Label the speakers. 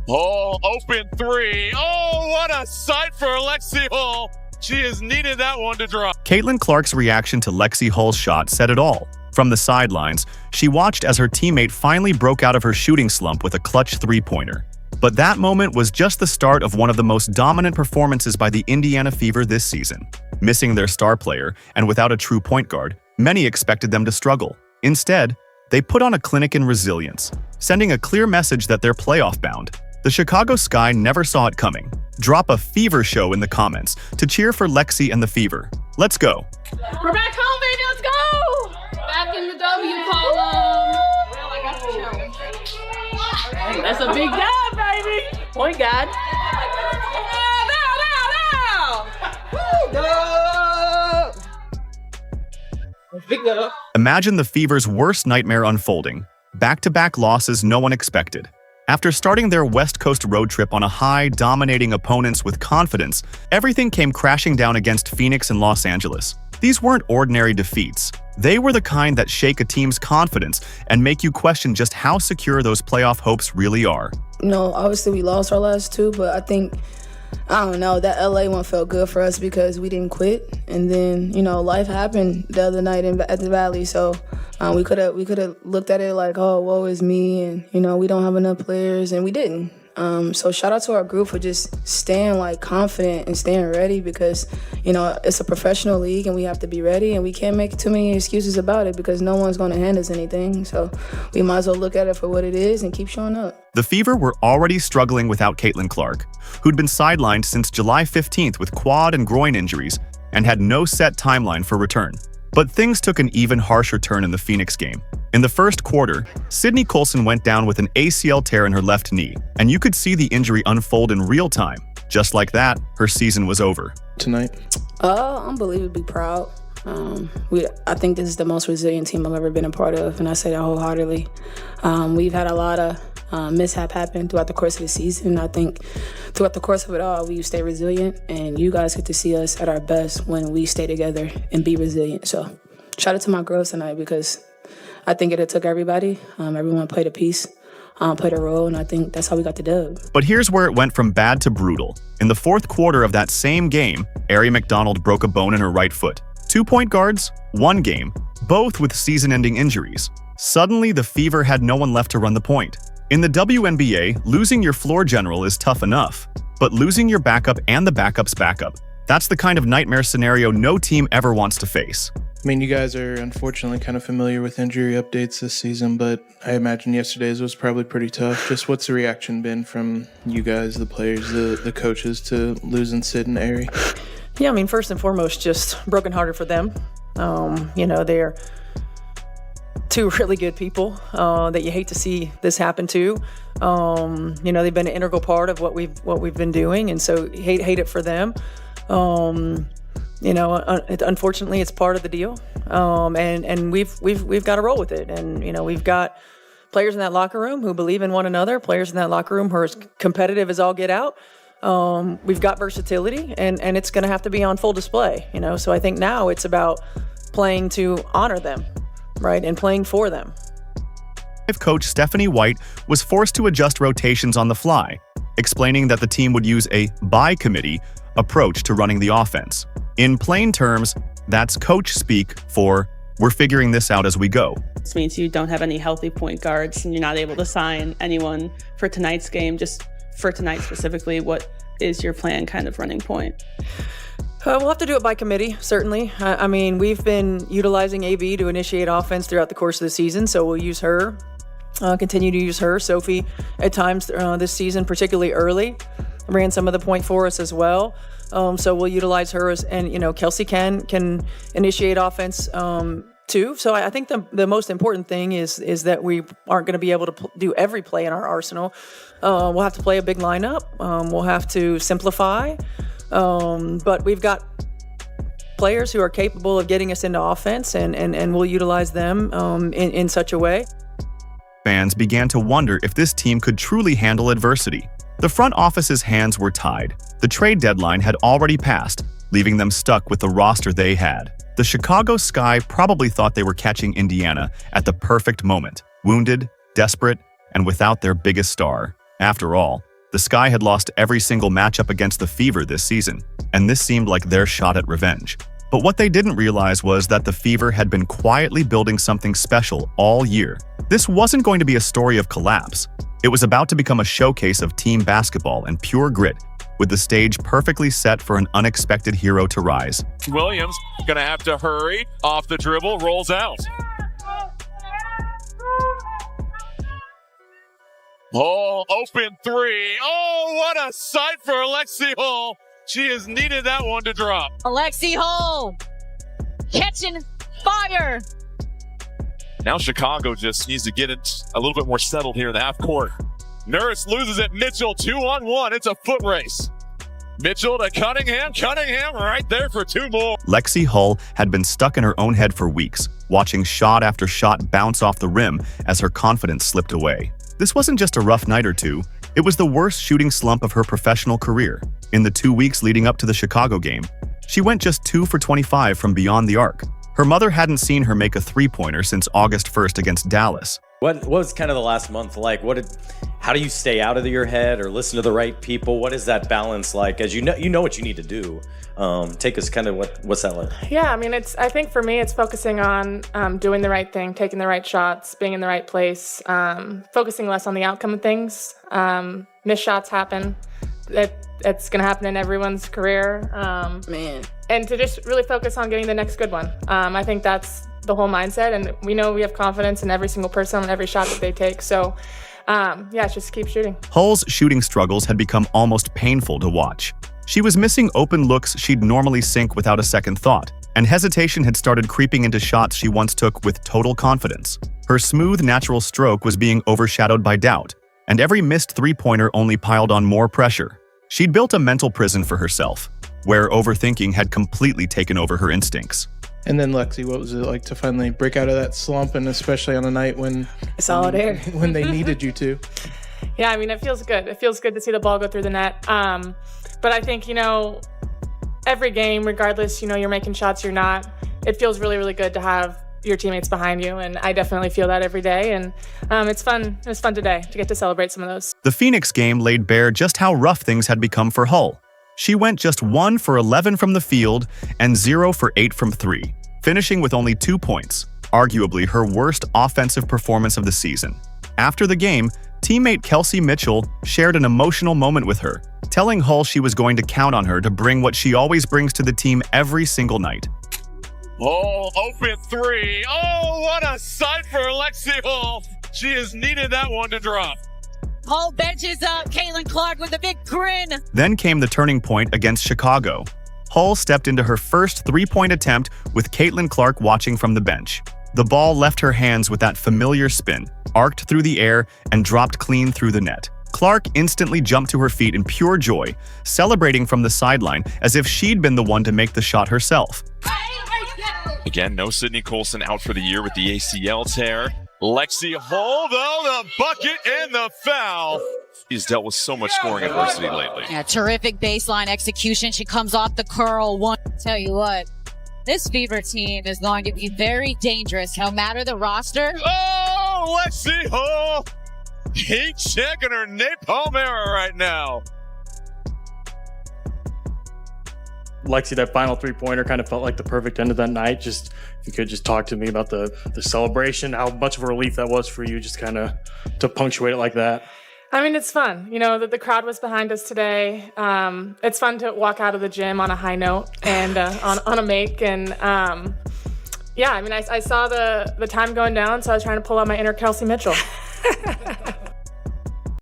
Speaker 1: Hull, open three. Oh, what a sight for Lexie Hull. She has needed that one to drop.
Speaker 2: Caitlin Clark's reaction to Lexie Hull's shot said it all. From the sidelines, she watched as her teammate finally broke out of her shooting slump with a clutch three-pointer. But that moment was just the start of one of the most dominant performances by the Indiana Fever this season. Missing their star player and without a true point guard, many expected them to struggle. Instead, they put on a clinic in resilience, sending a clear message that they're playoff-bound. The Chicago Sky never saw it coming. Drop a Fever show in the comments to cheer for Lexie and the Fever. Let's go!
Speaker 3: We're back home, baby. Let's go! Back in the W column. Well, I got the show. Hey, that's a big job, baby. Point guard.
Speaker 2: Imagine the Fever's worst nightmare unfolding. Back-to-back losses no one expected. After starting their West Coast road trip on a high, dominating opponents with confidence, everything came crashing down against Phoenix and Los Angeles. These weren't ordinary defeats. They were the kind that shake a team's confidence and make you question just how secure those playoff hopes really are.
Speaker 4: Obviously we lost our last two, but I don't know, that LA one felt good for us because we didn't quit. And then, life happened the other night at the Valley, so we could have looked at it like, oh, woe is me, and we don't have enough players, and we didn't. So shout out to our group for just staying confident and staying ready because it's a professional league and we have to be ready, and we can't make too many excuses about it because no one's going to hand us anything. So we might as well look at it for what it is and keep showing up.
Speaker 2: The Fever were already struggling without Caitlin Clark, who'd been sidelined since July 15th with quad and groin injuries and had no set timeline for return. But things took an even harsher turn in the Phoenix game. In the first quarter, Sydney Colson went down with an ACL tear in her left knee, and you could see the injury unfold in real time. Just like that, her season was over.
Speaker 5: Tonight?
Speaker 4: I'm unbelievably proud. I think this is the most resilient team I've ever been a part of, and I say that wholeheartedly. We've had a lot of mishap happen throughout the course of the season. I think throughout the course of it all, we stay resilient, and you guys get to see us at our best when we stay together and be resilient. So shout out to my girls tonight because I think it took everybody. Everyone played a piece, played a role, and I think that's how we got the dub.
Speaker 2: But here's where it went from bad to brutal. In the fourth quarter of that same game, Ari McDonald broke a bone in her right foot. 2 point guards, 1 game, both with season-ending injuries. Suddenly, the Fever had no one left to run the point. In the WNBA, losing your floor general is tough enough, but losing your backup and the backup's backup, that's the kind of nightmare scenario no team ever wants to face.
Speaker 5: I mean, you guys are unfortunately kind of familiar with injury updates this season, but I imagine yesterday's was probably pretty tough. Just what's the reaction been from you guys, the players, the coaches, to losing Sid and Ari?
Speaker 6: Yeah, I mean, first and foremost, just brokenhearted for them. They're two really good people that you hate to see this happen to. They've been an integral part of what we've been doing, and so hate it for them. Unfortunately, it's part of the deal, and we've got to roll with it. And we've got players in that locker room who believe in one another. Players in that locker room who are as competitive as all get out. We've got versatility, and it's going to have to be on full display. So I think now it's about playing to honor them, right, and playing for them.
Speaker 2: Coach Stephanie White was forced to adjust rotations on the fly, explaining that the team would use a by committee approach to running the offense. In plain terms, that's coach speak for we're figuring this out as we go.
Speaker 7: This means you don't have any healthy point guards and you're not able to sign anyone for tonight's game. Just for tonight specifically, what is your plan kind of running point?
Speaker 6: We'll have to do it by committee, certainly. I mean, we've been utilizing AB to initiate offense throughout the course of the season, so we'll use her, continue to use her. Sophie, at times this season, particularly early, ran some of the point for us as well. So we'll utilize her, and Kelsey can initiate offense too. So I think the most important thing is that we aren't going to be able to do every play in our arsenal. We'll have to play a big lineup. We'll have to simplify. But we've got players who are capable of getting us into offense, and we'll utilize them in such a way.
Speaker 2: Fans began to wonder if this team could truly handle adversity. The front office's hands were tied. The trade deadline had already passed, leaving them stuck with the roster they had. The Chicago Sky probably thought they were catching Indiana at the perfect moment, wounded, desperate, and without their biggest star. After all, The Sky had lost every single matchup against the Fever this season, and this seemed like their shot at revenge. But what they didn't realize was that the Fever had been quietly building something special all year. This wasn't going to be a story of collapse. It was about to become a showcase of team basketball and pure grit, with the stage perfectly set for an unexpected hero to rise.
Speaker 1: Williams gonna have to hurry off the dribble, rolls out. Oh, open three. Oh, what a sight for Lexie Hull. She has needed that one to drop.
Speaker 8: Lexie Hull catching fire.
Speaker 1: Now Chicago just needs to get it a little bit more settled here in the half court. Nurse loses it. Mitchell 2-on-1. It's a foot race. Mitchell to Cunningham. Cunningham right there for two more.
Speaker 2: Lexie Hull had been stuck in her own head for weeks, watching shot after shot bounce off the rim as her confidence slipped away. This wasn't just a rough night or two. It was the worst shooting slump of her professional career. In the 2 weeks leading up to the Chicago game, she went just 2 for 25 from beyond the arc. Her mother hadn't seen her make a three-pointer since August 1st against Dallas.
Speaker 9: What was kind of the last month like? How do you stay out of your head or listen to the right people? What is that balance like? As you know what you need to do. Take us kind of what's that like?
Speaker 10: Yeah, I mean, I think for me, it's focusing on doing the right thing, taking the right shots, being in the right place, focusing less on the outcome of things. Missed shots happen. It's going to happen in everyone's career. And to just really focus on getting the next good one. I think that's the whole mindset. And we know we have confidence in every single person and every shot that they take. So, it's just keep shooting.
Speaker 2: Hull's shooting struggles had become almost painful to watch. She was missing open looks she'd normally sink without a second thought, and hesitation had started creeping into shots she once took with total confidence. Her smooth, natural stroke was being overshadowed by doubt, and every missed three-pointer only piled on more pressure. She'd built a mental prison for herself, where overthinking had completely taken over her instincts.
Speaker 5: And then, Lexie, what was it like to finally break out of that slump, and especially on a night when they needed you to?
Speaker 10: Yeah, I mean, it feels good. It feels good to see the ball go through the net. But I think, every game, regardless, you're making shots, you're not, it feels really, really good to have your teammates behind you. And I definitely feel that every day. And it's fun. It was fun today to get to celebrate some of those.
Speaker 2: The Phoenix game laid bare just how rough things had become for Hull. She went just 1 for 11 from the field and 0 for 8 from 3, finishing with only 2 points, arguably her worst offensive performance of the season. After the game, teammate Kelsey Mitchell shared an emotional moment with her, telling Hull she was going to count on her to bring what she always brings to the team every single night.
Speaker 1: Oh, open three. Oh, what a sight for Lexie Hull. She has needed that one to drop.
Speaker 8: Hull benches up. Caitlin Clark with a big grin.
Speaker 2: Then came the turning point against Chicago. Hull stepped into her first three-point attempt with Caitlin Clark watching from the bench. The ball left her hands with that familiar spin, arced through the air, and dropped clean through the net. Clark instantly jumped to her feet in pure joy, celebrating from the sideline as if she'd been the one to make the shot herself.
Speaker 1: Again, no Sydney Colson out for the year with the ACL tear. Lexie Hull, though, the bucket and the foul. He's dealt with so much scoring adversity lately.
Speaker 8: Yeah, terrific baseline execution. She comes off the curl. Tell you what, this Fever team is going to be very dangerous, no matter the roster.
Speaker 1: Oh, Lexie Hull! Heat checking her napalm era right now.
Speaker 11: Lexie, that final three-pointer kind of felt like the perfect end of that night. Just if you could just talk to me about the celebration, how much of a relief that was for you, just kind of to punctuate it like that.
Speaker 10: I mean, it's fun. That the crowd was behind us today. It's fun to walk out of the gym on a high note and on a make. And I saw the time going down, so I was trying to pull out my inner Kelsey Mitchell.